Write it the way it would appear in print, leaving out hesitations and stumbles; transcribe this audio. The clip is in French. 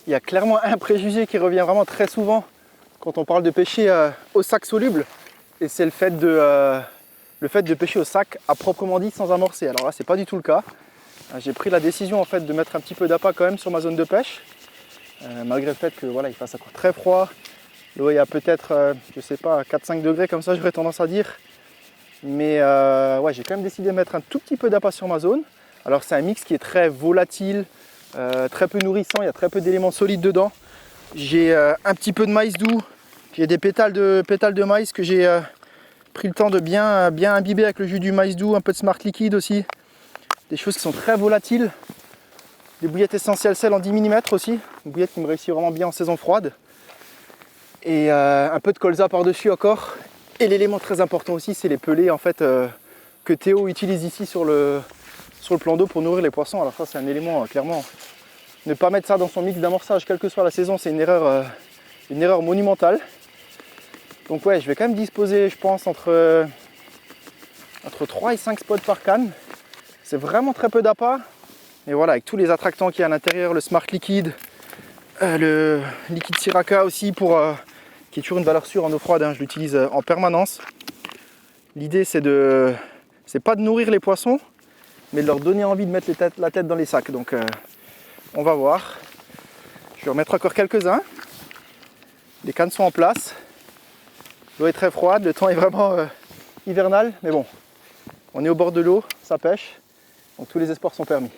il y a clairement un préjugé qui revient vraiment très souvent quand on parle de pêcher au sac soluble, et c'est le fait de pêcher au sac à proprement dit sans amorcer. Alors là, c'est pas du tout le cas. J'ai pris la décision en fait de mettre un petit peu d'appât quand même sur ma zone de pêche, malgré le fait que voilà, il fasse encore très froid. L'eau est à peut-être, je sais pas, 4-5 degrés comme ça, j'aurais tendance à dire. Mais ouais, j'ai quand même décidé de mettre un tout petit peu d'appât sur ma zone. Alors c'est un mix qui est très volatile, très peu nourrissant, il y a très peu d'éléments solides dedans. J'ai un petit peu de maïs doux, j'ai des pétales de maïs que j'ai pris le temps de bien imbiber avec le jus du maïs doux, un peu de Smart Liquide aussi. Des choses qui sont très volatiles. Des bouillettes essentielles sel en 10 mm aussi, une bouillette qui me réussit vraiment bien en saison froide. Et un peu de colza par-dessus encore. Et l'élément très important aussi, c'est les pelés en fait, que Théo utilise ici sur le plan d'eau pour nourrir les poissons. Alors ça, c'est un élément clairement, ne pas mettre ça dans son mix d'amorçage, quelle que soit la saison, c'est une erreur monumentale. Donc ouais, je vais quand même disposer, je pense, entre 3 et 5 spots par canne. C'est vraiment très peu d'appât. Et voilà, avec tous les attractants qu'il y a à l'intérieur, le Smart Liquide, le liquide Siraca aussi, qui est toujours une valeur sûre en eau froide, hein, je l'utilise en permanence. L'idée, c'est pas de nourrir les poissons, mais de leur donner envie de mettre la tête dans les sacs. Donc on va voir. Je vais remettre encore quelques-uns. Les cannes sont en place. L'eau est très froide, le temps est vraiment hivernal, mais bon, on est au bord de l'eau, ça pêche, donc tous les espoirs sont permis.